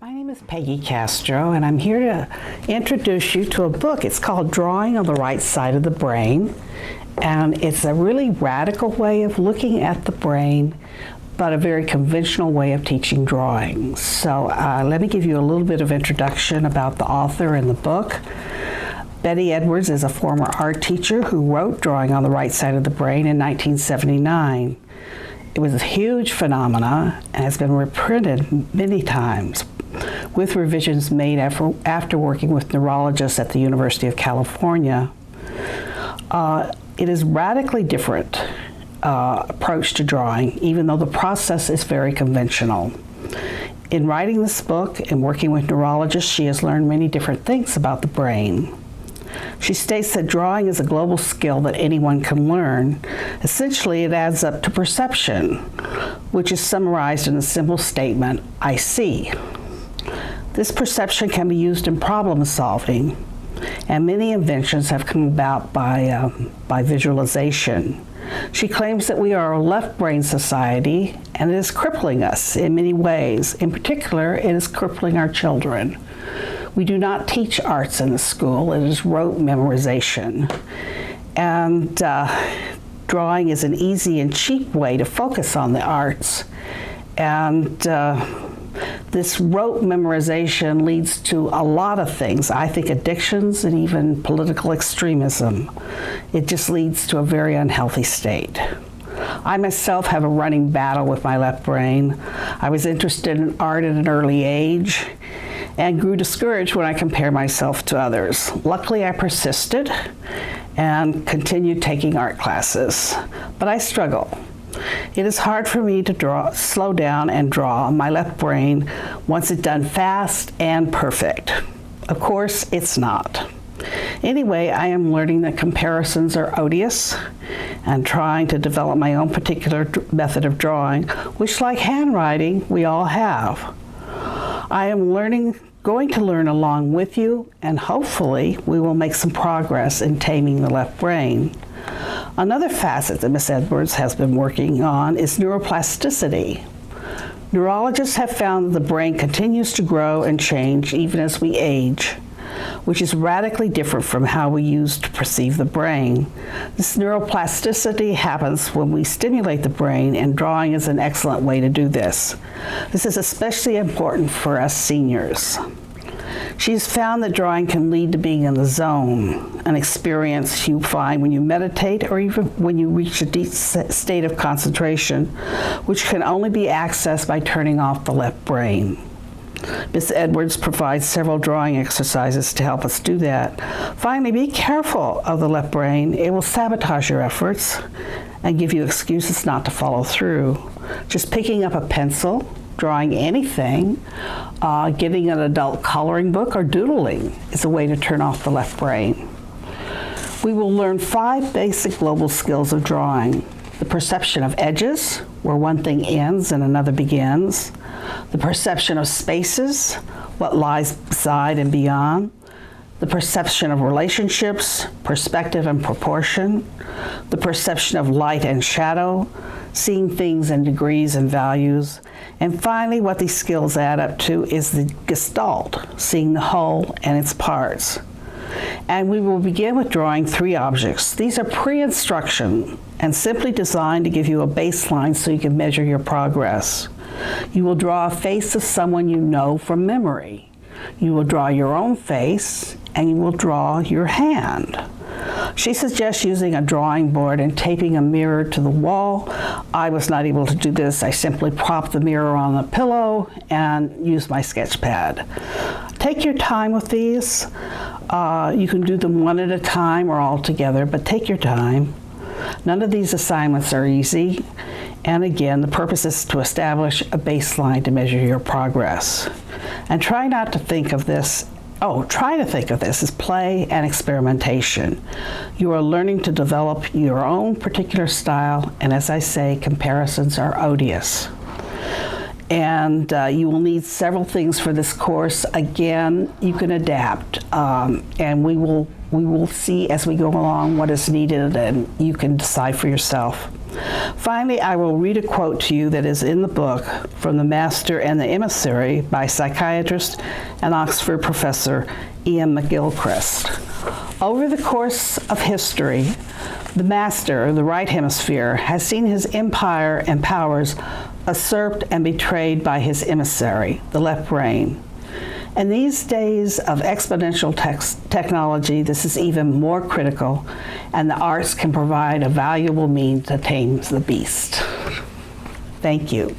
My name is Peggy Castro, and I'm here to introduce you to a book. It's called Drawing on the Right Side of the Brain, and it's a really radical way of looking at the brain, but a very conventional way of teaching drawing. So let me give you a little bit of introduction about the author and the book. Betty Edwards is a former art teacher who wrote Drawing on the Right Side of the Brain in 1979. It was a huge phenomenon and has been reprinted many times, with revisions made after working with neurologists at the University of California. It is radically different approach to drawing, even though the process is very conventional. In writing this book and working with neurologists, she has learned many different things about the brain. She states that drawing is a global skill that anyone can learn. Essentially, it adds up to perception, which is summarized in the simple statement, I see. This perception can be used in problem solving, and many inventions have come about by visualization. She claims that we are a left brain society, and it is crippling us in many ways. In particular, it is crippling our children. We do not teach arts in the school. It is rote memorization. And drawing is an easy and cheap way to focus on the arts. And this rote memorization leads to a lot of things. I think addictions and even political extremism. It just leads to a very unhealthy state. I myself have a running battle with my left brain. I was interested in art at an early age and grew discouraged when I compared myself to others. Luckily, I persisted and continued taking art classes, but I struggle. It is hard for me to slow down and draw. My left brain wants it done fast and perfect. Of course, it's not. Anyway, I am learning that comparisons are odious and trying to develop my own particular method of drawing, which, like handwriting, we all have. I am going to learn along with you, and hopefully we will make some progress in taming the left brain. Another facet that Ms. Edwards has been working on is neuroplasticity. Neurologists have found that the brain continues to grow and change even as we age, which is radically different from how we used to perceive the brain. This neuroplasticity happens when we stimulate the brain, and drawing is an excellent way to do this. This is especially important for us seniors. She's found that drawing can lead to being in the zone, an experience you find when you meditate or even when you reach a deep state of concentration, which can only be accessed by turning off the left brain. Ms. Edwards provides several drawing exercises to help us do that. Finally, be careful of the left brain. It will sabotage your efforts and give you excuses not to follow through. Just picking up a pencil, drawing anything, getting an adult coloring book, or doodling is a way to turn off the left brain. We will learn 5 basic global skills of drawing: the perception of edges, where one thing ends and another begins; the perception of spaces, what lies beside and beyond; the perception of relationships, perspective and proportion; the perception of light and shadow, seeing things in degrees and values; and finally, what these skills add up to is the gestalt, seeing the whole and its parts. And we will begin with drawing 3 objects. These are pre-instruction and simply designed to give you a baseline so you can measure your progress. You will draw a face of someone you know from memory. You will draw your own face, and you will draw your hand. She suggests using a drawing board and taping a mirror to the wall. I was not able to do this. I simply propped the mirror on the pillow and used my sketch pad. Take your time with these. You can do them one at a time or all together, but take your time. None of these assignments are easy. And again, the purpose is to establish a baseline to measure your progress. And try to think of this as play and experimentation. You are learning to develop your own particular style, and as I say, comparisons are odious. and you will need several things for this course. Again, you can adapt, and we will see as we go along what is needed, and you can decide for yourself. Finally, I will read a quote to you that is in the book from The Master and the Emissary by psychiatrist and Oxford professor Ian McGilchrist. Over the course of history, the master, the right hemisphere, has seen his empire and powers usurped and betrayed by his emissary, the left brain. In these days of exponential technology, this is even more critical, and the arts can provide a valuable means to tame the beast. Thank you.